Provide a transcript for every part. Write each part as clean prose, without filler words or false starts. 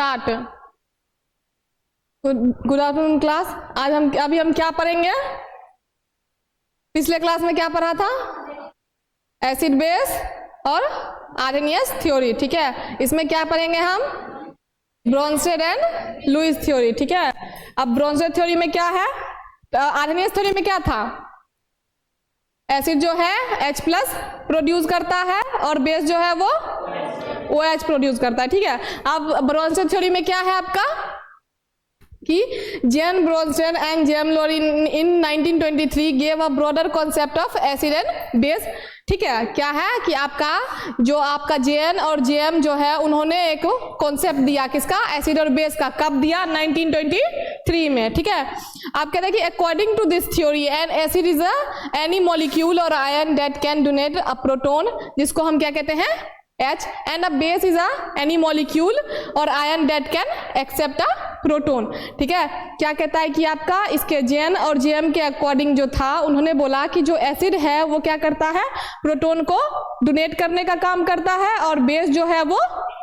Start. Good afternoon class. आज अभी हम क्या पढ़ेंगे? पिछले क्लास में क्या पढ़ा था? एसिड बेस और आर्हेनियस थ्योरी, ठीक है। इसमें क्या पढ़ेंगे हम? ब्रोंस्टेड एंड लुईस थ्योरी, ठीक है। अब ब्रोंस्टेड थ्योरी में क्या है, आर्हेनियस थ्योरी में क्या था? एसिड जो है H+ प्रोड्यूस करता है और बेस जो है वो OH प्रोड्यूस करता है, ठीक है। अब ब्रोंस्टेड थ्योरी में क्या है आपका कि John Bronsted and James Lowry in 1923 gave a broader concept of acid and base, ठीक है। क्या है कि आपका जेन और जेम जो है उन्होंने एक कॉन्सेप्ट दिया, किसका? एसिड और बेस का। कब दिया? 1923 में, ठीक है। आप कहते हैं कि according to this theory an acid is any molecule और ion that can donate a proton, जिसको हम क्या कहते हैं? H, and a base is any molecule और ion that can accept a proton, ठीक है। क्या कहता है कि आपका इसके जेन और जेएम के अकॉर्डिंग जो था, उन्होंने बोला कि जो एसिड है वो क्या करता है? प्रोटॉन को डोनेट करने का काम करता है और बेस जो है वो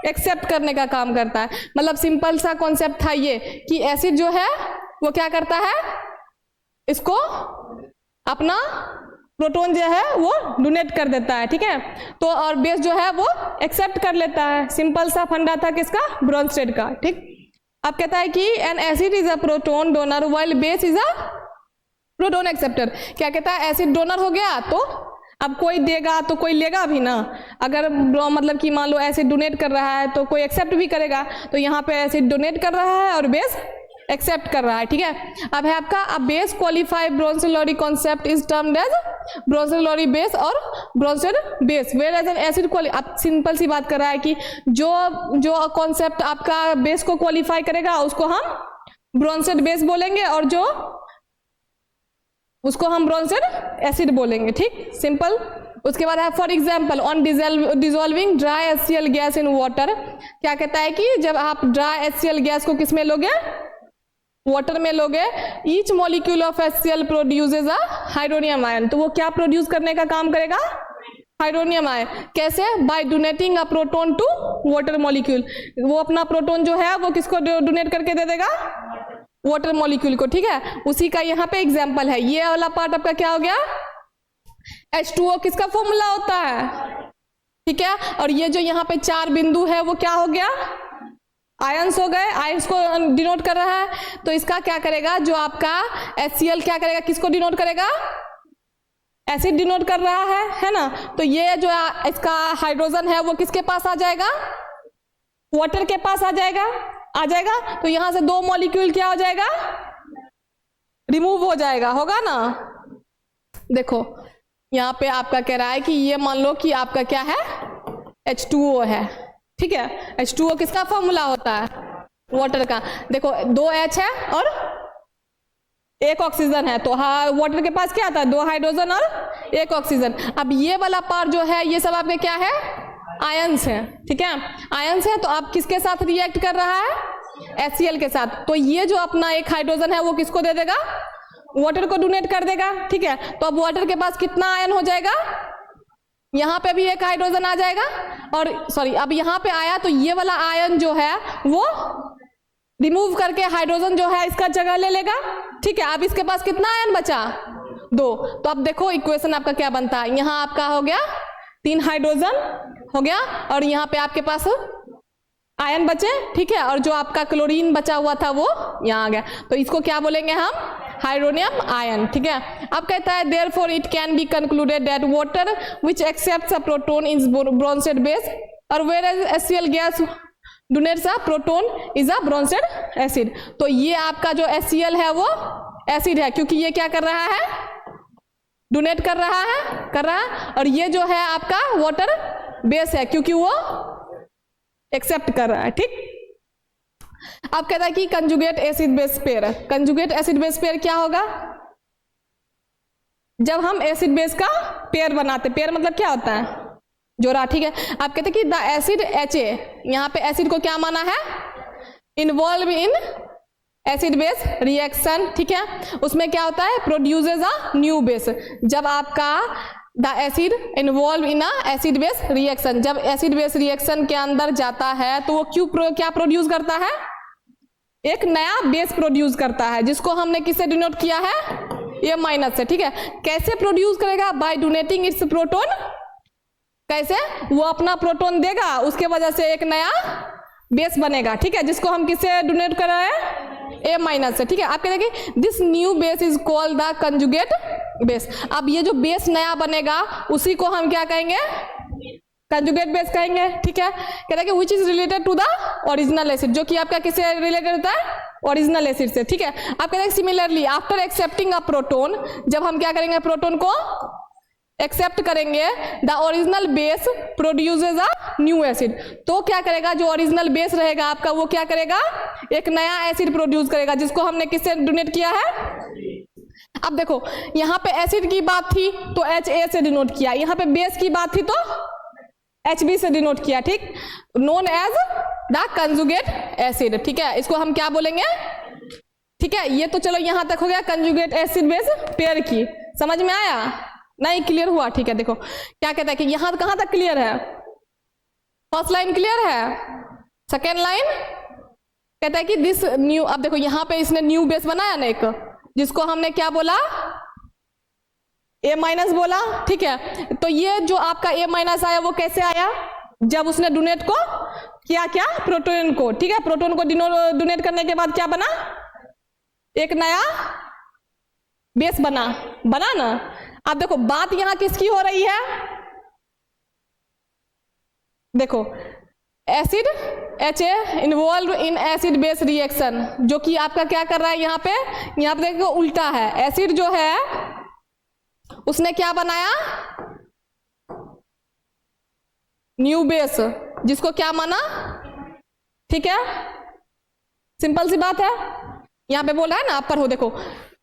एक्सेप्ट करने का काम करता है। मतलब सिंपल सा कॉन्सेप्ट था ये कि एसिड जो है वो क्या करता है? इसको अपना प्रोटॉन जो है वो डोनेट कर देता है, ठीक है। तो और बेस जो है वो एक्सेप्ट कर लेता है। सिंपल सा फंडा था किसका? ब्रोंस्टेड का, ठीक। अब कहता है कि N acid is a proton donor while base is a proton acceptor. क्या कहता है? एसिड डोनर हो गया तो अब कोई देगा तो कोई लेगा भी ना। अगर मतलब कि मान लो एसिड डोनेट कर रहा है तो कोई एक्सेप्ट भी करेगा, तो यहाँ पे एसिड डोनेट कर रहा है और बेस एक्सेप्ट कर रहा है, ठीक है। अब है आपका a base qualify Bronsted Lowry concept is termed as Bronsted Lowry base और Bronsted base, whereas an acid अब सिंपल सी बात कर रहा है कि जो कॉन्सेप्ट आपका बेस को क्वालिफाई करेगा उसको हम ब्रोंस्टेड बेस बोलेंगे और जो उसको हम ब्रोंस्टेड एसिड बोलेंगे, ठीक, सिंपल। उसके बाद है for example on dissolving dry HCl gas in water. क्या कहता है कि जब आप ड्राई HCl गैस को किसमें लोगे? वाटर में लोगे। Each molecule of HCl produces a hydronium ion. तो वो क्या प्रोड्यूस करने का काम करेगा? Hydronium ion. कैसे? By donating a proton to water molecule. वो अपना प्रोटॉन जो है वो किसको डोनेट करके दे देगा? वाटर मॉलिक्यूल को, ठीक है। उसी का यहाँ पे एग्जाम्पल है। ये वाला पार्ट आपका क्या हो गया? H2O किसका फॉर्मूला होता है, ठीक है। और ये जो यहाँ पे 4 बिंदु है वो क्या हो गया? आयंस हो गए। आयंस को डिनोट कर रहा है। तो इसका क्या करेगा? जो आपका HCl क्या करेगा? किसको डिनोट करेगा? एसिड डिनोट कर रहा है ना। तो ये जो इसका हाइड्रोजन है वो किसके पास आ जाएगा? वाटर के पास आ जाएगा। तो यहां से 2 मॉलिक्यूल क्या हो जाएगा? रिमूव हो जाएगा, होगा ना। देखो यहाँ पे आपका कह रहा है कि ये मान लो कि आपका क्या है? H2O है, ठीक है। H2O किसका फॉर्मूला होता है? वाटर का। देखो 2 H है और 1 ऑक्सीजन है, तो हाँ वाटर के पास क्या आता है? 2 हाइड्रोजन और 1 ऑक्सीजन। अब ये वाला पार्ट जो है ये सब आपके क्या है? आयंस है, ठीक है। आयंस है तो आप किसके साथ रिएक्ट कर रहा है? HCl के साथ। तो ये जो अपना 1 हाइड्रोजन है वो किसको दे देगा? वाटर को डोनेट कर देगा, ठीक है। तो अब वाटर के पास कितना आयन हो जाएगा? यहाँ पे भी 1 हाइड्रोजन आ जाएगा और सॉरी अब यहाँ पे आया तो ये वाला आयन जो है वो रिमूव करके हाइड्रोजन जो है इसका जगह ले लेगा, ठीक है। अब इसके पास कितना आयन बचा? 2। तो अब देखो इक्वेशन आपका क्या बनता है? यहाँ आपका हो गया 3 हाइड्रोजन हो गया और यहाँ पे आपके पास आयन बचे, ठीक है। और जो आपका क्लोरीन बचा हुआ था वो यहाँ आ गया। तो इसको क्या बोलेंगे हम? हाइड्रोनियम आयन, ठीक है। अब कहता है therefore it can be concluded that water which accepts a proton is Bronsted base और whereas HCl gas donates a proton is a Bronsted acid. तो ये आपका जो HCl है वो एसिड है क्योंकि ये क्या कर रहा है? डोनेट कर रहा है। और ये जो है आपका वाटर बेस है क्योंकि वो एक्सेप्ट कर रहा है, ठीक। अब कहता है कि conjugate acid base pair. Conjugate acid base pair क्या होगा? जब हम एसिड बेस का पेयर बनाते, पेयर मतलब क्या होता है? जोड़ा, ठीक है। आप कहते हैं कि द एसिड HA, यहाँ पे एसिड को क्या माना है? Involve in acid base reaction, ठीक है। उसमें क्या होता है? Produces a new base. जब आपका the acid involve in a acid base reaction. जब एसिड बेस रिएक्शन के अंदर जाता है तो वो क्या प्रोड्यूस करता है, एक नया बेस प्रोड्यूस करता है, जिसको हमने किससे डिनोट किया है, ए माइनस से, ठीक है। कैसे प्रोड्यूस करेगा, बाय डोनेटिंग इट्स प्रोटोन। कैसे, वो अपना प्रोटोन देगा, उसके वजह से एक नया बेस बनेगा, ठीक है, जिसको हम किससे डोनेट कर रहे हैं, ए माइनस से, ठीक है। आप कहेंगे this new base is called the conjugate base. अब ये जो बेस नया बनेगा उसी को हम क्या कहेंगे, कंजुगेट बेस कहेंगे, ठीक है। कहते हैं which is related to the original acid, जो कि आपका किससे रिलेटेड होता है, ओरिजिनल एसिड से, ठीक है। आप कहते हैं similarly after accepting a proton, जब हम क्या करेंगे, प्रोटोन को एक्सेप्ट करेंगे, the original base produces a new acid. तो क्या करेगा, जो ओरिजिनल बेस रहेगा आपका वो क्या करेगा, एक नया एसिड प्रोड्यूस करेगा, जिसको हमने किससे डोनेट किया है। अब देखो यहाँ पे एसिड की बात थी तो HA से डिनोट किया, यहाँ पे बेस की बात थी तो HB से डिनोट किया, ठीक, known as the conjugate acid, ठीक है। इसको हम क्या बोलेंगे, ठीक है। ये तो चलो यहां तक हो गया कंजुगेट एसिड बेस पेयर की, समझ में आया, नहीं क्लियर हुआ, ठीक है। देखो क्या कहता है कि यहां कहां तक क्लियर है, फर्स्ट लाइन क्लियर है, सेकेंड लाइन कहता है कि दिस न्यू, अब देखो यहां पे इसने न्यू बेस बनाया ना एक, जिसको हमने क्या बोला, ए माइनस बोला, ठीक है। तो ये जो आपका ए माइनस आया वो कैसे आया, जब उसने डोनेट को किया, क्या, प्रोटोन को, ठीक है। प्रोटोन को डोनेट करने के बाद क्या बना, एक नया बेस बना ना। अब देखो बात यहां किसकी हो रही है, देखो acid HA involve in acid base reaction, जो कि आपका क्या कर रहा है यहाँ पे देखो उल्टा है। एसिड जो है उसने क्या बनाया, न्यू बेस, जिसको क्या माना, ठीक है, सिंपल सी बात है। यहां पे बोला है ना, आप पर हो देखो,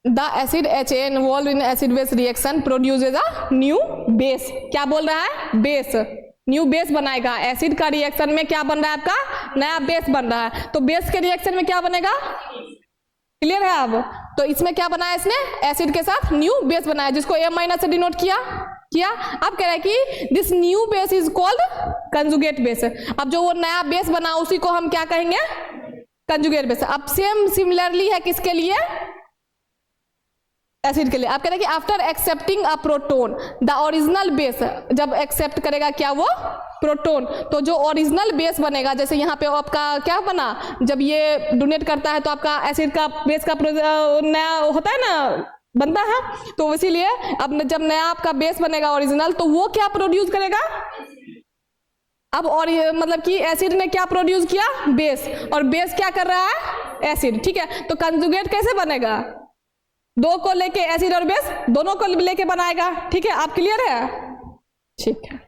the acid HA involve in acid base reaction produces a new base. क्या बोल रहा है, बेस, न्यू बेस बनाएगा। एसिड का रिएक्शन में क्या बन रहा है, आपका नया बेस बन रहा है, तो बेस के रिएक्शन में क्या बनेगा, क्लियर है। अब तो इसमें क्या बनाया, इसने एसिड के साथ न्यू बेस बनाया, जिसको ए माइनस से डिनोट किया। अब कह रहा है कि this new base is called conjugate base. अब जो वो नया बेस बना उसी को हम क्या कहेंगे, कंजुगेट बेस। अब सेम सिमिलरली है किसके लिए, एसिड के लिए। आप कह रहे हैं कि after accepting a proton the original base, जब एक्सेप्ट करेगा क्या, वो प्रोटोन, तो जो ओरिजिनल बेस बनेगा, जैसे यहाँ पे आपका क्या बना, जब ये डोनेट करता है तो आपका एसिड का बेस का नया होता है ना, बनता है, तो इसीलिए अब जब नया आपका बेस बनेगा ओरिजिनल, तो वो क्या प्रोड्यूस करेगा, अब और मतलब कि एसिड ने क्या प्रोड्यूस किया, बेस, और बेस क्या कर रहा है, एसिड, ठीक है। तो कंजुगेट कैसे बनेगा, दो को लेके एसिड और बेस दोनों को लेके बनाएगा, ठीक है। आप क्लियर है, ठीक है।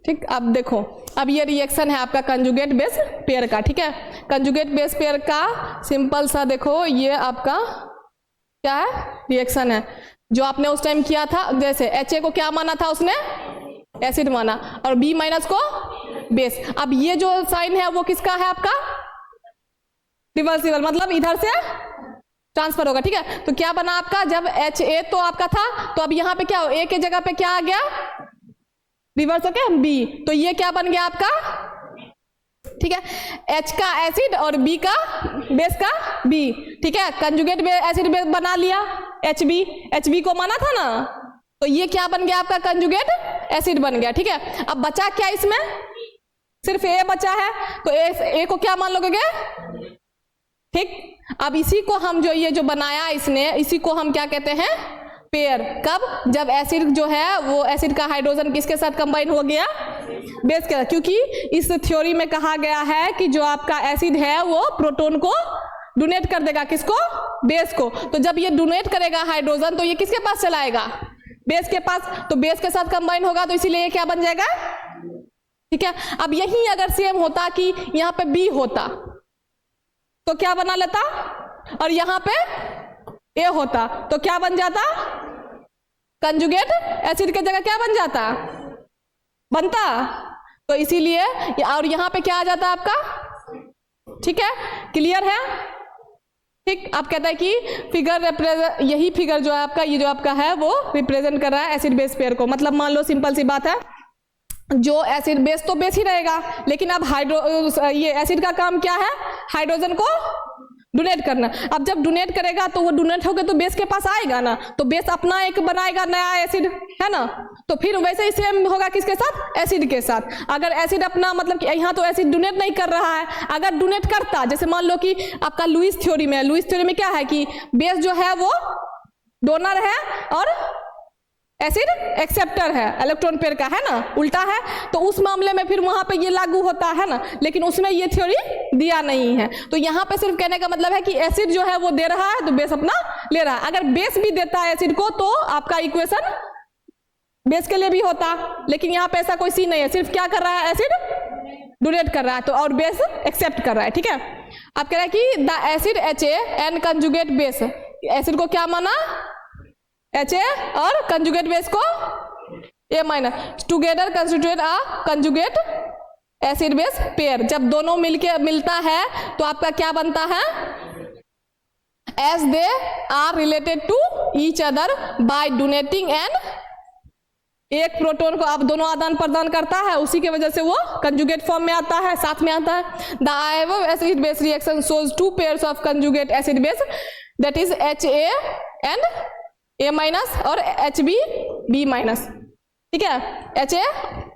ठीक, अब देखो, अब ये रिएक्शन है आपका कंजुगेट बेस पेयर का, ठीक है। कंजुगेट बेस पेयर का सिंपल सा देखो, ये आपका क्या है, रिएक्शन है, जो आपने उस टाइम किया था। जैसे HA को क्या माना था उसने, एसिड माना, और B माइनस को बेस। अब ये जो साइन है वो किसका है, आपका रिवर्सिबल, मतलब इधर से ट्रांसफर होगा, ठीक है। तो क्या बना आपका, जब HA तो आपका था, तो अब यहाँ पे क्या हो, A के जगह पे क्या आ गया, रिवर्स होके B, तो ये क्या बन गया आपका, ठीक है, H का एसिड और B का बेस का B, ठीक है। कंजुगेट एसिड बेस बना लिया, HB को माना था ना, तो ये क्या बन गया आपका, कंजुगेट एसिड बन गया, ठीक है। अब बचा क्या, इसमें सिर्फ A बचा है, तो A को क्या मान लोगे, ठीक। अब इसी को हम जो ये जो बनाया इसने, इसी को हम क्या कहते हैं, पेयर। कब, जब एसिड जो है वो एसिड का हाइड्रोजन किसके साथ कंबाइन हो गया, बेस के साथ, क्योंकि इस थ्योरी में कहा गया है कि जो आपका एसिड है वो प्रोटोन को डोनेट कर देगा, किसको, बेस को। तो जब ये डोनेट करेगा हाइड्रोजन, तो ये किसके पास चलाएगा, बेस के पास, तो बेस के साथ कंबाइन होगा, तो इसीलिए ये क्या बन जाएगा, ठीक है। अब यही अगर सेम होता कि यहाँ पे B होता तो क्या बना लेता, और यहाँ पे A होता तो क्या बन जाता, कंजुगेट एसिड के जगह क्या बन जाता, बनता। तो इसीलिए और यहाँ पे क्या आ जाता आपका, ठीक है, क्लियर है। ठीक, आप कहता है कि फिगर यही फिगर जो है आपका, ये जो आपका है वो रिप्रेजेंट कर रहा है एसिड बेस पेयर को। मतलब मान लो सिंपल सी बात है, जो एसिड बेस तो बेस ही रहेगा, लेकिन अब ये एसिड का काम क्या है, हाइड्रोजन को डोनेट करना। अब जब डोनेट करेगा तो वो डोनेट होकर तो बेस के पास आएगा ना, तो बेस अपना एक बनाएगा नया एसिड, है ना। तो फिर वैसे ही सेम होगा किसके साथ, एसिड के साथ। अगर एसिड अपना मतलब कि यहाँ तो एसिड डोनेट नहीं कर रहा है, अगर डोनेट करता, जैसे मान लो कि आपका लुईस थ्योरी में क्या है कि बेस जो है वो डोनर है और एसिड एक्सेप्टर है, इलेक्ट्रॉन पेयर का, है ना, उल्टा है। तो उस मामले में फिर वहां पे ये लागू होता है ना, लेकिन उसमें ये थ्योरी दिया नहीं है। तो यहाँ पे सिर्फ कहने का मतलब है कि एसिड जो है वो दे रहा है तो बेस अपना ले रहा है। अगर बेस भी देता है एसिड को तो आपका इक्वेशन बेस के लिए भी होता, लेकिन यहाँ पे ऐसा कोई सीन नहीं है। सिर्फ क्या कर रहा है, एसिड डोनेट कर रहा है तो, और बेस एक्सेप्ट कर रहा है। ठीक है, आप कह रहे हैं कि the acid HA and conjugate base, acid को क्या माना, HA और कंजुगेट बेस को A- together constitute a conjugate acid base pair. जब दोनों मिलता है तो आपका क्या बनता है, as they are related to each other by donating and, एक प्रोटॉन को आप दोनों आदान प्रदान करता है, उसी की वजह से वो कंजुगेट फॉर्म में आता है, साथ में आता है। The above acid base reaction shows two pairs of conjugate acid base, that is HA and A- और HB-B-। ठीक है, HA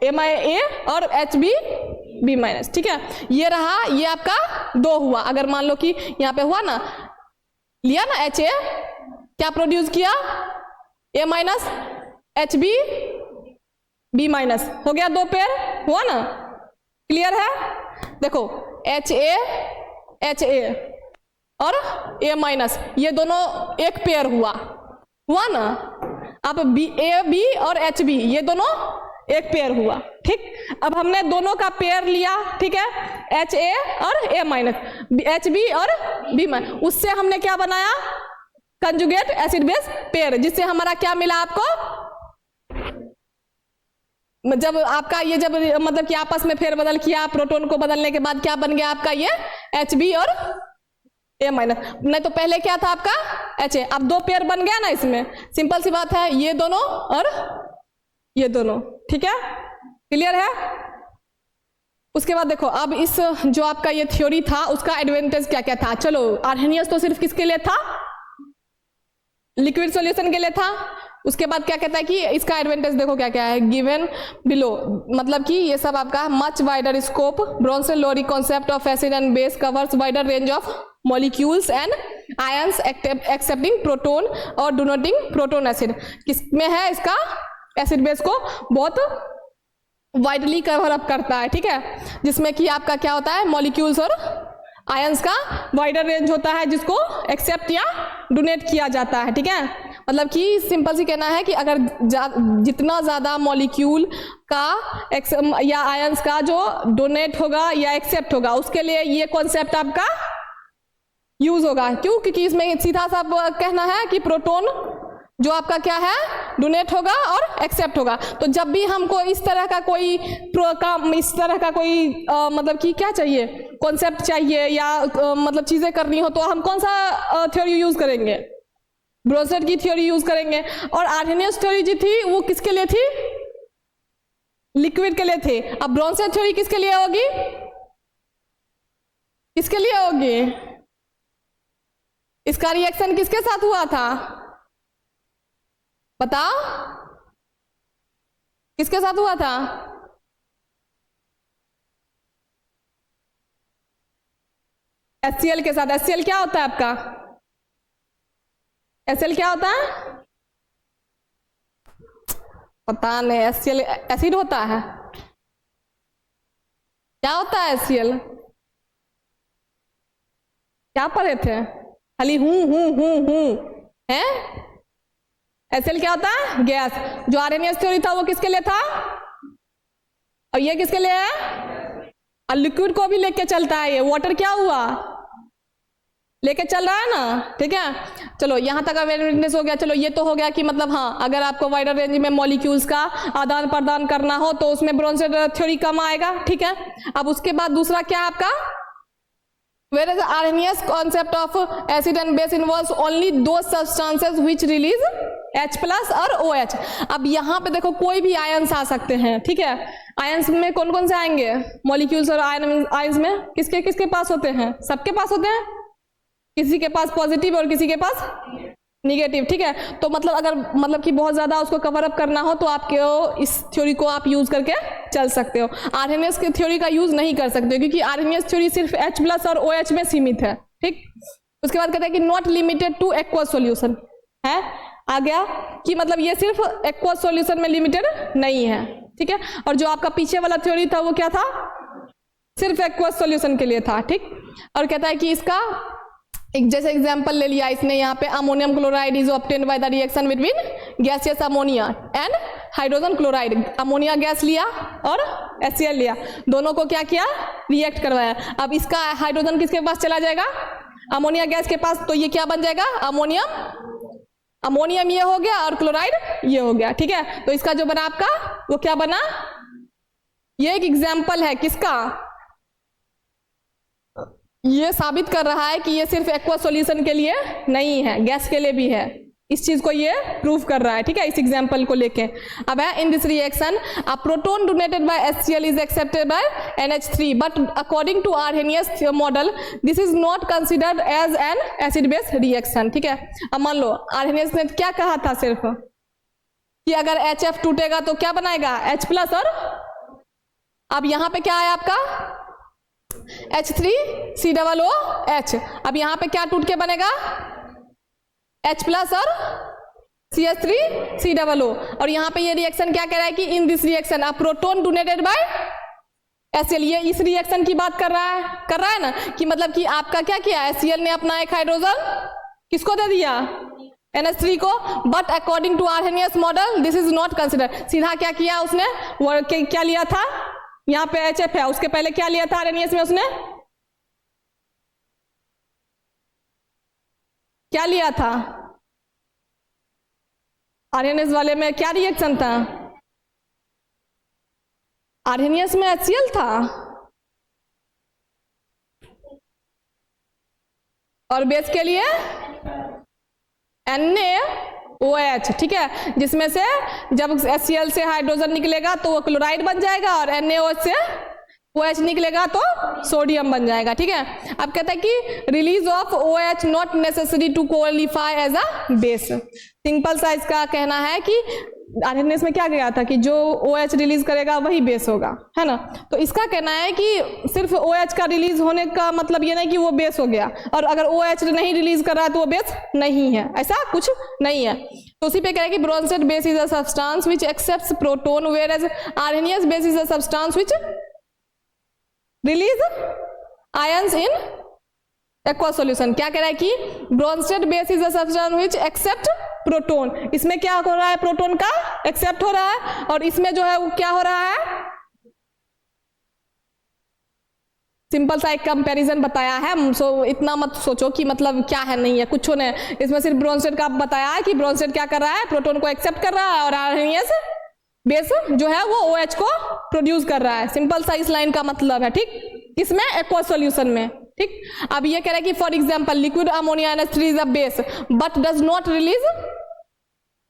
A और HB-B-। ठीक है, ये रहा, ये आपका 2 हुआ। अगर मान लो कि यहाँ पे हुआ ना, लिया ना HA, क्या प्रोड्यूस किया, A- HB-B-, हो गया 2 पेयर, हुआ ना, क्लियर है। देखो HA और A-, ये दोनों एक पेयर हुआ ना। अब AB और HB ये दोनों एक पेयर हुआ। ठीक, अब हमने दोनों का पेयर लिया, ठीक है, HA और A-, HB और B-, उससे हमने क्या बनाया, कंजुगेट एसिड बेस पेयर, जिससे हमारा क्या मिला आपको, जब आपका ये जब मतलब कि आपस में फेरबदल किया, प्रोटॉन को बदलने के बाद क्या बन गया आपका ये HB और A-। नहीं तो पहले क्या था आपका HA, अब 2 पेयर बन गया ना इसमें, सिंपल सी बात है, ये दोनों और ये दोनों। ठीक है, क्लियर है। उसके बाद देखो, अब इस जो आपका ये थ्योरी था उसका एडवांटेज क्या क्या था। चलो, आर्हेनियस तो सिर्फ किसके लिए था, लिक्विड सॉल्यूशन के लिए था। उसके बाद क्या कहता है कि इसका एडवांटेज देखो क्या क्या है, गिवन बिलो, मतलब कि ये सब आपका much wider scope, Bronsted Lowry concept of acid and base covers wider range of molecules and ions accepting proton और डोनेटिंग प्रोटॉन एसिड। किसमें है, इसका एसिड बेस को बहुत वाइडली कवर अप करता है। ठीक है, जिसमें कि आपका क्या होता है, मॉलिक्यूल्स और आयंस का वाइडर रेंज होता है, जिसको एक्सेप्ट या डोनेट किया जाता है। ठीक है, मतलब कि सिंपल सी कहना है कि अगर जितना ज़्यादा मॉलिक्यूल का या आयंस का जो डोनेट होगा या एक्सेप्ट होगा, उसके लिए ये कॉन्सेप्ट आपका यूज होगा। क्यों, क्योंकि इसमें सीधा सा कहना है कि प्रोटॉन जो आपका क्या है, डोनेट होगा और एक्सेप्ट होगा। तो जब भी हमको इस तरह का कोई इस तरह का कोई मतलब कि क्या चाहिए, कॉन्सेप्ट चाहिए या मतलब चीजें करनी हो, तो हम कौन सा थ्योरी यूज करेंगे, ब्रोंसन की थ्योरी यूज करेंगे। और आर्हेनियस थ्योरी जी थी वो किसके लिए थी, लिक्विड के लिए थी। अब ब्रोंसन थ्योरी किसके लिए होगी, किसके लिए होगी, इसका रिएक्शन किसके साथ हुआ था, बताओ, किसके साथ हुआ था, HCl के साथ। HCl क्या होता है आपका, HCl क्या होता है, पता नहीं, HCl एसिड होता है, क्या होता है HCl, क्या पढ़े थे, खाली हूं है। HCl क्या होता है, गैस। जो आर्हेनियस थ्योरी था वो किसके लिए था, और ये किसके लिए है, और लिक्विड को भी लेके चलता है। ये वाटर क्या हुआ, लेके चल रहा है ना। ठीक है, चलो यहाँ तक अवेयरनेस हो गया। चलो ये तो हो गया कि मतलब हाँ, अगर आपको वाइडर रेंज में मॉलिक्यूल्स का आदान प्रदान करना हो तो उसमें ब्रोंसन थ्योरी कम आएगा। ठीक है, अब उसके बाद दूसरा क्या है आपका, Whereas Arrhenius concept of acid and base involves only those substances which release H plus और OH। अब यहाँ पे देखो कोई भी आयंस आ सकते हैं, ठीक है। आयंस में कौन कौन से आएंगे, मॉलिक्यूल्स और आयंस में किसके किसके पास होते हैं, सबके पास होते हैं, किसी के पास पॉजिटिव और किसी के पास निगेटिव, ठीक है। तो मतलब अगर मतलब कि बहुत ज्यादा उसको कवर अप करना हो तो आपके इस थ्योरी को आप यूज करके चल सकते हो। आर्हेनियस की थ्योरी का यूज नहीं कर सकते क्योंकि आर्हेनियस थ्योरी सिर्फ H प्लस और OH में सीमित है, ठीक। उसके बाद कहते हैं कि not limited two aqueous solution है, आ गया कि मतलब ये सिर्फ एक्वस सॉल्यूशन में लिमिटेड नहीं है, ठीक है। और जो आपका पीछे वाला थ्योरी था वो क्या था, सिर्फ एक्वस सॉल्यूशन के लिए था, ठीक। और कहता है कि इसका एक जैसे एग्जांपल ले लिया इसने यहाँ पे, ammonium chloride is obtained by the reaction between gaseous ammonia and hydrogen chloride. Ammonia gas लिया और HCl लिया, दोनों को क्या किया, रिएक्ट करवाया। अब इसका हाइड्रोजन किसके पास चला जाएगा, अमोनिया गैस के पास, तो ये क्या बन जाएगा, अमोनियम ये हो गया और क्लोराइड ये हो गया, ठीक है। तो इसका जो बना आपका वो क्या बना, ये एक एग्जाम्पल है किसका, ये साबित कर रहा है कि ये सिर्फ एक्वस सॉल्यूशन के लिए नहीं है, गैस के लिए भी है, इस चीज को ये प्रूव कर रहा है, ठीक है, इस एग्जांपल को लेके। अब है in this reaction a proton donated by HCl is accepted by NH3 but according to Arrhenius model this is not considered as an acid base reaction, ठीक है। अब मान लो आर्हेनियस ने क्या कहा था सिर्फ कि अगर HF टूटेगा तो क्या बनाएगा, H प्लस, और अब यहाँ पे क्या है आपका H3COOH। अब यहाँ पे क्या टूट के बनेगा, H प्लस और CH3COO। और यहाँ पे ये रिएक्शन क्या कह रहा है कि इन this reaction a proton donated by HCl, ये इस रिएक्शन की बात कर रहा है ना, कि मतलब कि आपका क्या किया, HCl ने अपना एक हाइड्रोजन किसको दे दिया, NH3 को, but according to Arrhenius model this is not consider. सीधा क्या किया उसने, वो क्या लिया था, यहाँ पे HF है, उसके पहले क्या लिया था आर्हेनियस में, उसने क्या लिया था, आर्हेनियस वाले में क्या रिएक्शन था, आर्हेनियस में HCl था और बेस के लिए NaOH, ठीक है, जिसमें से जब HCl से हाइड्रोजन निकलेगा तो वो क्लोराइड बन जाएगा और NaOH से OH निकलेगा तो सोडियम बन जाएगा, ठीक है। अब कहता है कि release of OH not necessary to qualify as a base. Simple सा इसका कहना है कि आर्हेनियस में क्या गया था कि जो OH रिलीज करेगा वही बेस होगा, है ना। तो इसका कहना है कि सिर्फ OH का रिलीज होने का मतलब ये नहीं कि वो बेस हो गया, और अगर OH नहीं रिलीज कर रहा है तो वो बेस नहीं है, ऐसा कुछ नहीं है। तो उसी पे कह रहे हैं कि Bronsted base is a substance which accepts proton whereas Arrhenius base is a substance which release ions in aqua solution. क्या कह रहा है कि Bronsted base is a substance which accept proton, इसमें क्या हो रहा है, प्रोटॉन का एक्सेप्ट हो रहा है, और इसमें जो है वो क्या हो रहा है, सिंपल सा एक कंपैरिजन बताया है। सो इतना मत सोचो कि मतलब क्या है, नहीं है, कुछ नहीं, इसमें सिर्फ ब्रोंसेड का बताया है कि ब्रोंसेड क्या कर रहा है, प्रोटॉन को एक्सेप्ट कर रहा है, और आर्हेनियस बेस जो है वो OH को प्रोड्यूस कर रहा है। सिंपल सा इस लाइन का मतलब है, ठीक, इसमें एक्वा सॉल्यूशन में, ठीक। अब ये कह रहा है कि for example liquid ammonia NH3 is a base but does not release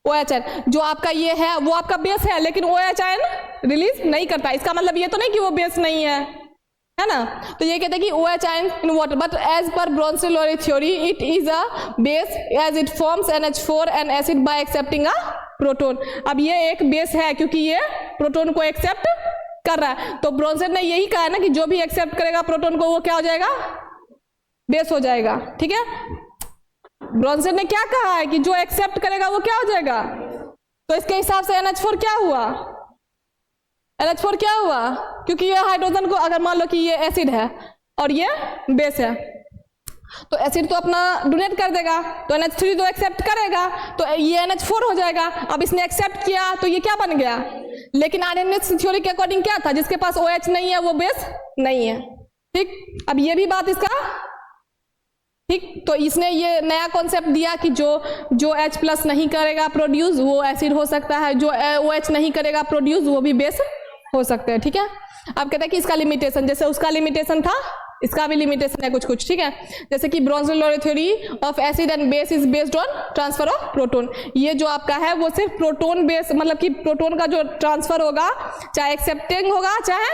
OH। जो आपका ये है वो आपका बेस है लेकिन OH आयन रिलीज नहीं करता, इसका मतलब ये तो नहीं कि वो बेस नहीं है ना। तो ये कहते हैं कि OH ion in water but as per Bronsted theory it is a base as it forms NH4 and acid by accepting a proton. अब ये एक बेस है क्योंकि ये प्रोटॉन को एक्सेप्ट कर रहा है। तो ब्रोंसेल ने यही कहा है ना कि जो भी एक्सेप्ट करेगा प्रोटॉन को वो क्या हो जाएगा, बेस हो जाएगा, ठीक है। ब्रोंसेल ने क्या कहा है कि जो एक्सेप्ट करेगा वो क्या हो जाएगा, तो इसके हिसाब से NH4 क्या हुआ, NH4 क्या हुआ, क्योंकि ये हाइड्रोजन को अगर मान लो कि ये एसिड है और ये बेस है, तो एसिड तो अपना डोनेट कर देगा, तो NH3 तो एक्सेप्ट करेगा, तो ये NH4 हो जाएगा। अब इसने एक्सेप्ट किया तो ये क्या बन गया, लेकिन आर्हेनियस थ्योरी के अकॉर्डिंग क्या था, जिसके पास OH नहीं है वो बेस नहीं है, ठीक। अब ये भी बात इसका, ठीक। तो इसने ये नया कॉन्सेप्ट दिया कि जो H प्लस नहीं करेगा प्रोड्यूस वो एसिड हो सकता है, जो OH नहीं करेगा प्रोड्यूस वो भी बेस हो सकते हैं, ठीक है। अब कहते हैं कि इसका लिमिटेशन, जैसे उसका लिमिटेशन था इसका भी लिमिटेशन है कुछ कुछ, ठीक है। जैसे कि Bronsted theory of acid and base is based on transfer of proton. ये जो आपका है वो सिर्फ प्रोटोन बेस, मतलब कि प्रोटोन का जो ट्रांसफर होगा, चाहे एक्सेप्टिंग होगा चाहे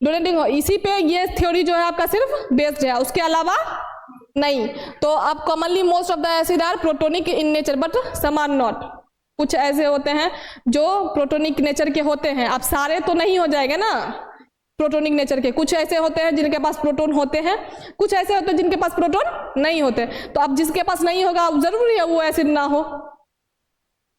डोनेटिंग हो, इसी पे ये थ्योरी जो है आपका सिर्फ बेस्ड है, उसके अलावा नहीं। तो अब commonly most of the acid are protonic in nature but some are not. कुछ ऐसे होते हैं जो प्रोटोनिक नेचर के होते हैं, अब सारे तो नहीं हो जाएंगे ना प्रोटोनिक नेचर के। कुछ ऐसे होते हैं जिनके पास प्रोटोन होते हैं, कुछ ऐसे होते हैं जिनके पास प्रोटोन नहीं होते। तो अब जिसके पास नहीं होगा जरूरी है वो एसिड ना हो,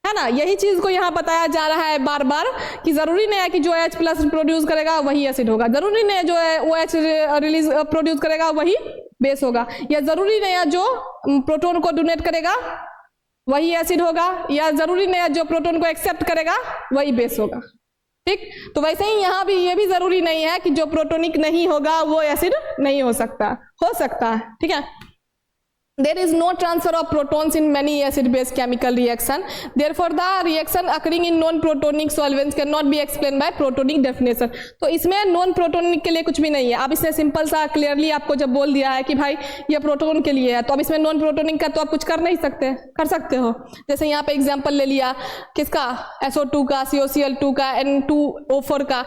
है ना। यही चीज को यहाँ बताया जा रहा है बार बार कि जरूरी नहीं है कि जो H प्लस प्रोड्यूस करेगा वही एसिड होगा, जरूरी नहीं है जो OH रिलीज प्रोड्यूस करेगा वही बेस होगा, या जरूरी नहीं है जो प्रोटोन को डोनेट करेगा वही एसिड होगा, या जरूरी नहीं है जो प्रोटोन को एक्सेप्ट करेगा वही बेस होगा, ठीक। तो वैसे ही यहाँ भी ये भी जरूरी नहीं है कि जो प्रोटोनिक नहीं होगा वो एसिड नहीं हो सकता है, ठीक है। There is no transfer of protons in many acid-base chemical reaction. Therefore, the reaction occurring in non-protonic solvents cannot be explained by protonic definition. तो इसमें non-protonic के लिए कुछ भी नहीं है। अब इसने सिंपल सा क्लियरली आपको जब बोल दिया है कि भाई ये प्रोटोन के लिए है, तो अब इसमें non-protonic का तो आप कुछ कर नहीं सकते, कर सकते हो। जैसे यहाँ पे एग्जाम्पल ले लिया किसका, SO2 का, COCl2 का, N2O4 का।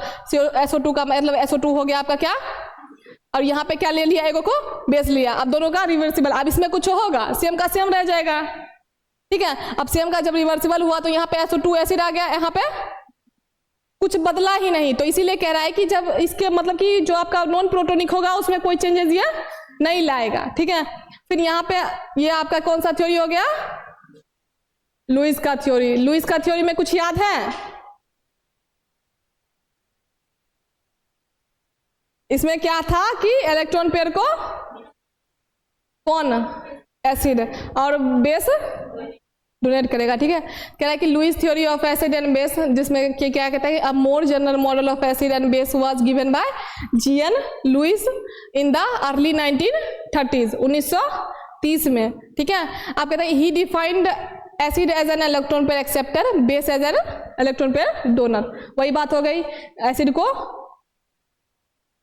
SO2 का मतलब SO2 हो गया आपका क्या, और यहाँ पे क्या ले लिया, एगो को बेस लिया। अब दोनों का रिवर्सिबल, अब इसमें कुछ होगा सेम का सेम रह जाएगा, ठीक है। अब सेम का जब रिवर्सिबल हुआ तो यहाँ पे SO2 एसिड आ गया, यहाँ पे कुछ बदला ही नहीं। तो इसीलिए कह रहा है कि जब इसके मतलब कि जो आपका नॉन प्रोटोनिक होगा उसमें कोई चेंजेस ये नहीं लाएगा, ठीक है। फिर यहाँ पे ये आपका कौन सा थ्योरी हो गया, लुईस का थ्योरी। लुईस का थ्योरी में कुछ याद है, इसमें क्या था कि इलेक्ट्रॉन पेयर को कौन, एसिड, और बेस डोनेट करेगा, ठीक है। कह रहा है कि Lewis theory of acid and base, जिसमें क्या कहता है कि a more general model of acid and base was given by GN Lewis in the early 1930s, 1930 में, ठीक है। आप कहते हैं he defined acid as an electron pair acceptor, base as an electron pair donor. वही बात हो गई, एसिड को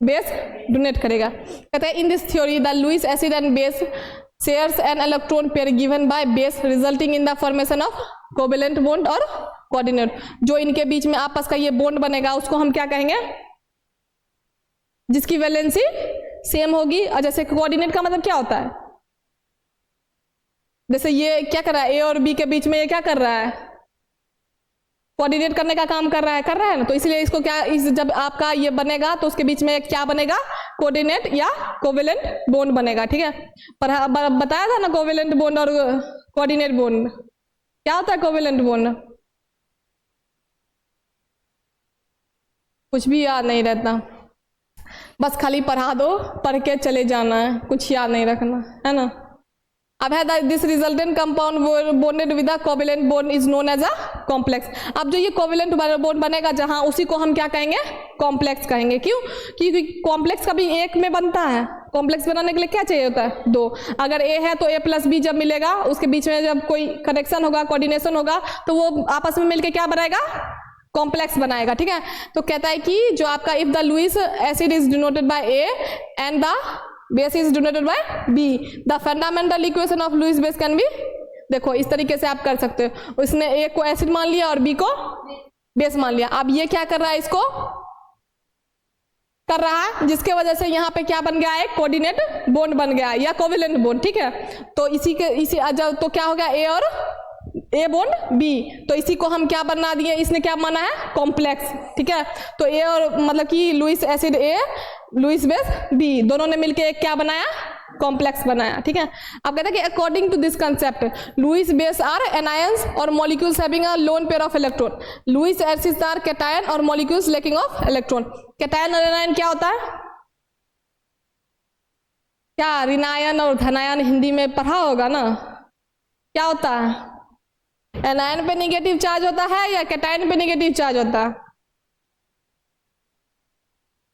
बेस डोनेट करेगा। कहते हैं in this theory the Lewis acid and base shares an electron pair given by base resulting in the formation of covalent bond और coordinate. जो इनके बीच में आपस का ये बॉन्ड बनेगा उसको हम क्या कहेंगे, जिसकी वैलेंसी सेम होगी। और जैसे कोऑर्डिनेट का मतलब क्या होता है, जैसे ये क्या कर रहा है, ए और बी के बीच में ये क्या कर रहा है, कोऑर्डिनेट करने का काम कर रहा है ना। तो इसलिए इसको क्या, जब आपका ये बनेगा तो उसके बीच में क्या बनेगा, कोऑर्डिनेट या कोवेलेंट बॉन्ड बनेगा, ठीक है। पर बताया था ना कोवेलेंट बॉन्ड और कोऑर्डिनेट बॉन्ड क्या होता है। कोवेलेंट बॉन्ड कुछ भी याद नहीं रहता, बस खाली पढ़ा दो, पढ़ के चले जाना है, कुछ याद नहीं रखना, है ना। अब है this resultant compound bonded with a covalent bond is known as a complex. अब जो ये कोवेलेंट बॉन्ड बनेगा जहां, उसी को हम क्या कहेंगे, कॉम्प्लेक्स कहेंगे। क्यों, क्योंकि कॉम्प्लेक्स कभी एक में बनता है। कॉम्प्लेक्स बनाने के लिए क्या चाहिए होता है, दो। अगर ए है तो A प्लस बी जब मिलेगा उसके बीच में जब कोई कनेक्शन होगा, कोऑर्डिनेशन होगा, तो वो आपस में मिलकर क्या बनाएगा, कॉम्प्लेक्स बनाएगा, ठीक है। तो कहता है कि जो आपका if the Lewis acid is denoted by A and the base is donated by B, the fundamental equation of Lewis base can be, देखो इस तरीके से आप कर सकते हो। उसने ए को एसिड मान लिया और बी को बेस मान लिया। अब ये क्या कर रहा है, इसको कर रहा है, जिसके वजह से यहाँ पे क्या बन गया है, कोऑर्डिनेट बॉन्ड बन गया या कोवेलेंट बॉन्ड, ठीक है। तो इसी तो क्या हो गया, ए और ए बॉन्ड बी, तो इसी को हम क्या बना दिए, इसने क्या माना है, कॉम्प्लेक्स, ठीक है। तो ए और मतलब कि Lewis acid A, Lewis base B, दोनों ने मिलकर एक क्या बनाया, कॉम्प्लेक्स बनाया, ठीक है। अब कहते हैं कि according to this concept Lewis base are anions और molecules having a lone pair of electron, Lewis acids are cation और molecules lacking of electron. Cation और एनायन क्या होता है, क्या ऋणायन और धनायन हिंदी में पढ़ा होगा ना, क्या होता है, एनायन पे नेगेटिव चार्ज होता है या कैटायन पे नेगेटिव चार्ज होता है,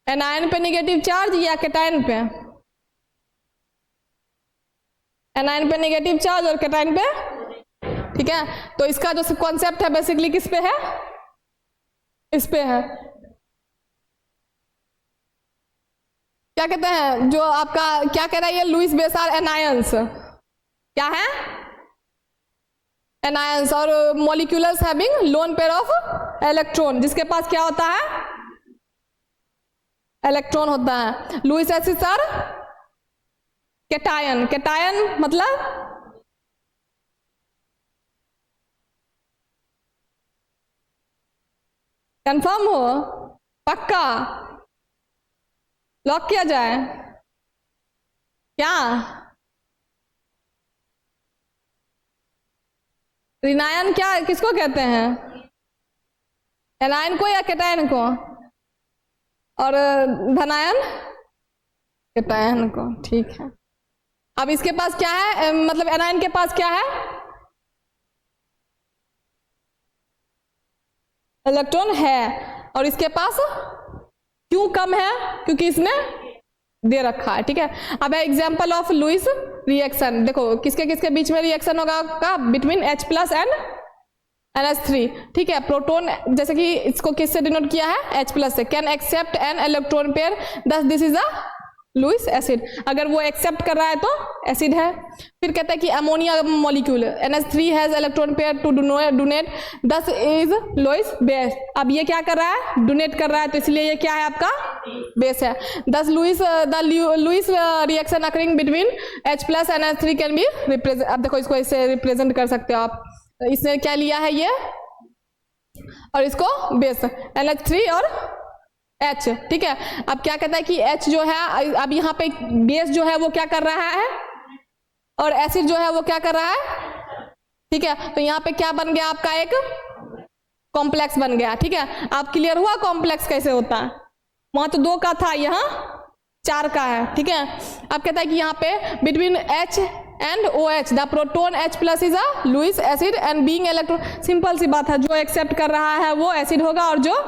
एनायन पे नेगेटिव चार्ज या कैटायन पे, एनायन पे नेगेटिव चार्ज और कैटायन पे, ठीक है। तो इसका जो कॉन्सेप्ट है बेसिकली किस पे है, इस पे है, क्या कहते हैं, जो आपका क्या कह रहा है ये, लुईस बेस आर एनायंस, क्या है, एनायंस, और molecules having lone pair of electron, जिसके पास क्या होता है, इलेक्ट्रॉन होता है। Lewis acids are cation, cation मतलब कंफर्म हो, पक्का, लॉक किया जाए क्या, ऋणायन क्या किसको कहते हैं, एनायन को या कैटायन को, और धनायन कैटायन को, ठीक है। अब इसके पास क्या है, मतलब एनायन के पास क्या है, इलेक्ट्रॉन है, और इसके पास क्यों कम है, क्योंकि इसने दे रखा है, ठीक है। अब है एग्जांपल ऑफ लुईस रिएक्शन, देखो किसके किसके बीच में रिएक्शन होगा आपका, between H plus and NH3, ठीक है। प्रोटॉन जैसे कि इसको किससे डिनोट किया है, H प्लस से, can accept an electron pair, thus this is a Lewis acid, अगर वो एक्सेप्ट कर रहा है तो एसिड है। फिर कहता है कि ammonia molecule NH3 has electron pair to donate, this is Lewis base, अब ये क्या कर रहा है, डोनेट कर रहा है, तो इसलिए ये क्या है आपका बेस है। This Lewis reaction occurring between H plus and NH3 can be represent, अब देखो इसको इससे रिप्रेजेंट कर सकते हो आप, इसने क्या लिया है ये, और इसको बेस NH3 और H, ठीक है। अब क्या कहता है कि H जो है, अब यहाँ पे बेस जो है वो क्या कर रहा है, और एसिड जो है वो क्या कर रहा है, ठीक है। तो यहाँ पे क्या बन गया आपका, एक कॉम्प्लेक्स बन गया, ठीक है। आप क्लियर हुआ कॉम्प्लेक्स कैसे होता है, वहां तो 2 का था, यहाँ 4 का है, ठीक है। अब कहता है कि यहाँ पे between H and OH the proton H plus is a Lewis acid and being electron, simple सी बात है, जो एक्सेप्ट कर रहा है वो एसिड होगा और जो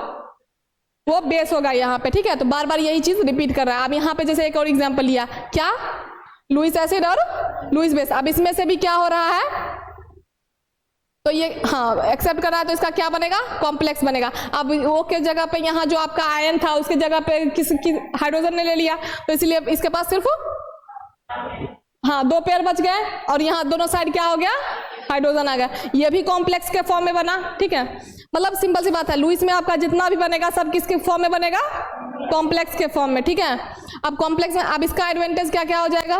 वो बेस होगा यहाँ पे, ठीक है। तो बार बार यही चीज रिपीट कर रहा है। अब यहाँ पे जैसे एक और एग्जांपल लिया, क्या, लुईस एसिड और लुईस बेस, अब इसमें से भी क्या हो रहा है, तो ये हाँ एक्सेप्ट कर रहा है, तो इसका क्या बनेगा, कॉम्प्लेक्स बनेगा। अब वो के जगह पे यहाँ जो आपका आयन था उसके जगह पे किस हाइड्रोजन ने ले लिया, तो इसलिए इसके पास सिर्फ हाँ 2 पेयर बच गए, और यहाँ दोनों साइड क्या हो गया, हाइड्रोजन आ गया, ये भी कॉम्प्लेक्स के फॉर्म में बना, ठीक है। मतलब सिंपल सी बात है, लुईस में आपका जितना भी बनेगा सब किसके फॉर्म में बनेगा, कॉम्प्लेक्स के फॉर्म में, ठीक है। अब कॉम्प्लेक्स में अब इसका एडवांटेज क्या क्या हो जाएगा,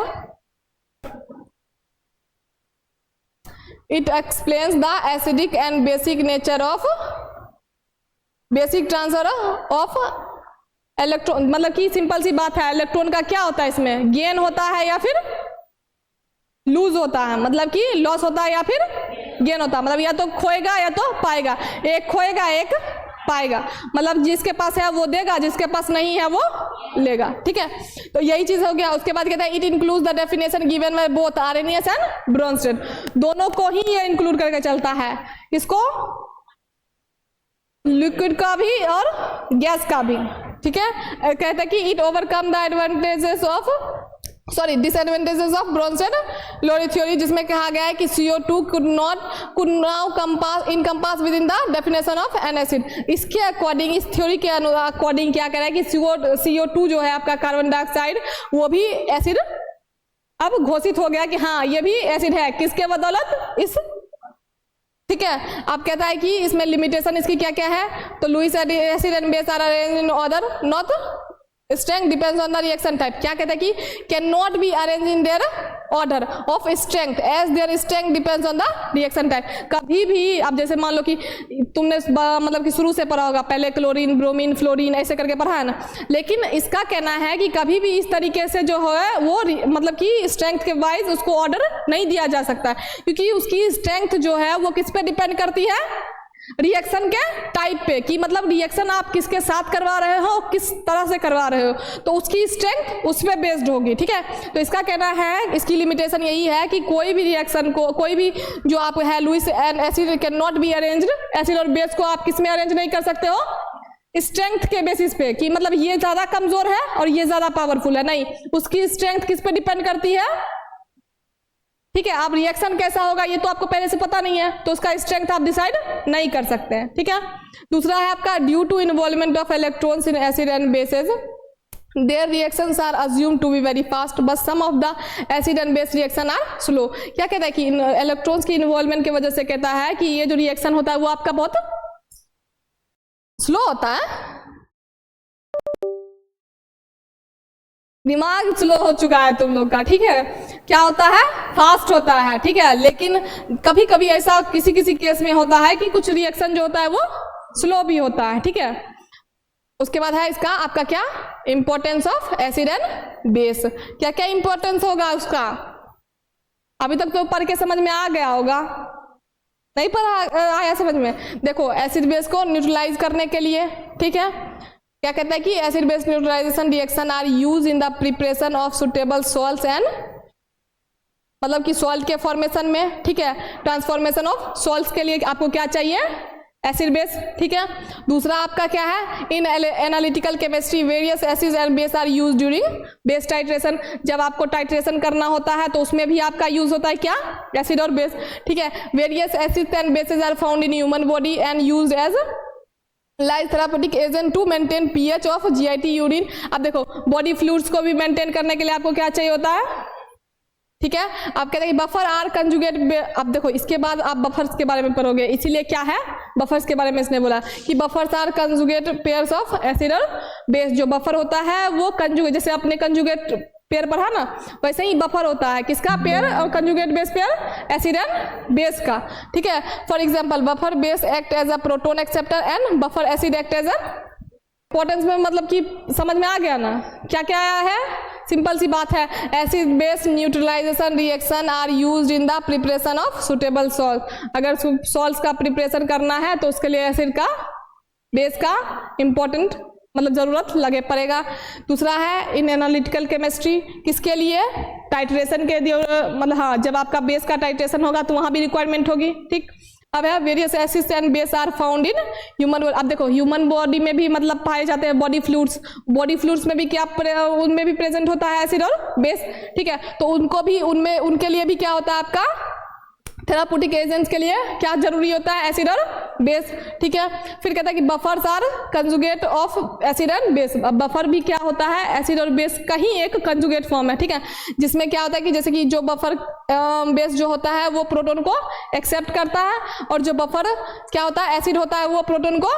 it explains the acidic and basic nature of basic transfer of electron, मतलब कि सिंपल सी बात है, इलेक्ट्रॉन का क्या होता है इसमें, गेन होता है या फिर लूज होता है, मतलब कि लॉस होता है या फिर गेन होता है, मतलब या तो खोएगा या तो पाएगा, एक खोएगा एक पाएगा, मतलब जिसके पास है वो देगा, जिसके पास नहीं है वो लेगा, ठीक है। तो यही चीज हो गया। उसके बाद कहता है it includes the definition given by both Arrhenius and Bronsted, दोनों को ही ये इंक्लूड करके चलता है, इसको लिक्विड का भी और गैस का भी, ठीक है। कहता है कि it overcome the advantages of disadvantages of Bronsted Lowry theory, जिसमें कहा गया है कि CO2 could now encompass within the definition of an acid। इसके अकॉर्डिंग, इस थ्योरी के अकॉर्डिंग क्या कह रहा है कि CO2 जो है आपका कार्बन डाइऑक्साइड, वो भी एसिड अब घोषित हो गया कि हाँ ये भी एसिड है, किसके बदौलत, इस, ठीक है। अब कहता है कि इसमें लिमिटेशन इसकी क्या क्या है, तो Lewis acid and base are arranged in order, not strength depends on the reaction type, क्या कहता है कि can not be arrange in their order of strength as their strength depends on the reaction type. कभी भी अब जैसे मान लो कि तुमने मतलब कि शुरू से पढ़ा होगा, पहले क्लोरीन, ब्रोमीन, फ्लोरीन ऐसे करके पढ़ा है ना, लेकिन इसका कहना है कि कभी भी इस तरीके से जो है वो मतलब कि स्ट्रेंथ के वाइज उसको ऑर्डर नहीं दिया जा सकता, क्योंकि उसकी स्ट्रेंथ जो है वो किस पे डिपेंड करती है, रिएक्शन के टाइप पे, कि मतलब रिएक्शन आप किसके साथ करवा रहे हो, किस तरह से करवा रहे हो, तो उसकी स्ट्रेंथ उस पे बेस्ड होगी, ठीक है। तो इसका कहना है, इसकी लिमिटेशन यही है कि कोई भी रिएक्शन को, कोई भी जो आप है Lewis and acid can not be arranged, acid और बेस को आप किस में अरेंज नहीं कर सकते हो, स्ट्रेंथ के बेसिस पे, कि मतलब ये ज्यादा कमजोर है और ये ज्यादा पावरफुल है, नहीं, उसकी स्ट्रेंथ किस पे डिपेंड करती है, ठीक है। आप रिएक्शन कैसा होगा ये तो आपको पहले से पता नहीं है, तो उसका स्ट्रेंथ आप डिसाइड नहीं कर सकते हैं, ठीक है। दूसरा है आपका due to involvement of electrons in acid and bases their reactions are assumed to be very fast but some of the acid and base reaction are slow। क्या कहता है कि इलेक्ट्रॉन्स की इन्वॉल्वमेंट की वजह से कहता है कि ये जो रिएक्शन होता है वो आपका बहुत स्लो होता है। दिमाग स्लो हो चुका है तुम लोग का, ठीक है। क्या होता है, फास्ट होता है, ठीक है। लेकिन कभी कभी ऐसा किसी किसी केस में होता है कि कुछ रिएक्शन जो होता है वो स्लो भी होता है, ठीक है। उसके बाद है इसका आपका क्या, importance of acid and base. क्या क्या इंपॉर्टेंस होगा उसका, अभी तक तो पढ़ के समझ में आ गया होगा, नहीं पढ़ा आया समझ में। देखो एसिड बेस को न्यूट्रलाइज करने के लिए, ठीक है, क्या कहता है कि acid base neutralization reaction are use in the preparation of suitable salts and, मतलब कि सॉल्ट के फॉर्मेशन में, ठीक है। ट्रांसफॉर्मेशन ऑफ सॉल्ट्स के लिए आपको क्या चाहिए, एसिड बेस, ठीक है। दूसरा आपका क्या है, in analytical chemistry various acids and base are use during base titration. जब आपको टाइट्रेशन करना होता है तो उसमें भी आपका यूज होता है क्या, एसिड और बेस, ठीक है। Various acids and bases are found in human body and use as like therapeutic agent to maintain pH of GIT urine. अब देखो बॉडी फ्लूइड्स को भी मेंटेन करने के लिए आपको क्या चाहिए होता है, ठीक है। आप कहते हैं कि बफर आर कंजुगेट। अब देखो इसके बाद आप बफर्स के बारे में पढ़ोगे, इसीलिए क्या है बफर्स के बारे में इसने बोला कि buffers are conjugate pairs of acid और बेस। जो बफर होता है वो कंजुगेट, जैसे आपने कंजुगेट पेयर पढ़ा ना, वैसे ही बफर होता है किसका, पेयर और conjugate base pair acid and base का, ठीक है। For example buffer base act as a proton acceptor and buffer acid act as a, importance में मतलब कि समझ में आ गया ना, क्या क्या आया है, सिंपल सी बात है। Acid base neutralization reaction are used in the preparation of suitable salt. अगर सॉल्ट्स का प्रिपरेशन करना है तो उसके लिए एसिड का, बेस का इंपॉर्टेंट मतलब जरूरत लगे पड़ेगा। दूसरा है इन एनालिटिकल केमिस्ट्री, किसके लिए, टाइट्रेशन के लिए, मतलब हाँ जब आपका बेस का टाइट्रेशन होगा तो वहाँ भी रिक्वायरमेंट होगी, ठीक। अब है various acids and base are found in human. अब देखो ह्यूमन बॉडी में भी मतलब पाए जाते हैं बॉडी फ्लूइड्स, बॉडी फ्लूइड्स में भी क्या उनमें भी प्रेजेंट होता है एसिड और बेस, ठीक है। तो उनको भी उनमें उनके लिए भी क्या होता है आपका, थेराप्यूटिक एजेंट्स के लिए क्या जरूरी होता है, एसिड और बेस, ठीक है। फिर कहता है कि buffers are conjugate of acid and base. अब बफर भी क्या होता है, एसिड और बेस का ही एक कंजुगेट फॉर्म है, ठीक है। जिसमें क्या होता है कि जैसे कि जो बफर बेस जो होता है वो प्रोटोन को एक्सेप्ट करता है और जो बफर क्या होता है, एसिड होता है, वो प्रोटोन को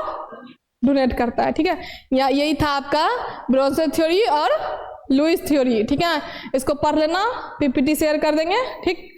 डोनेट करता है, ठीक है। या यही था आपका ब्रोंसन थ्योरी और लुईस थ्योरी, ठीक है। इसको पढ़ लेना, पीपीटी शेयर कर देंगे, ठीक।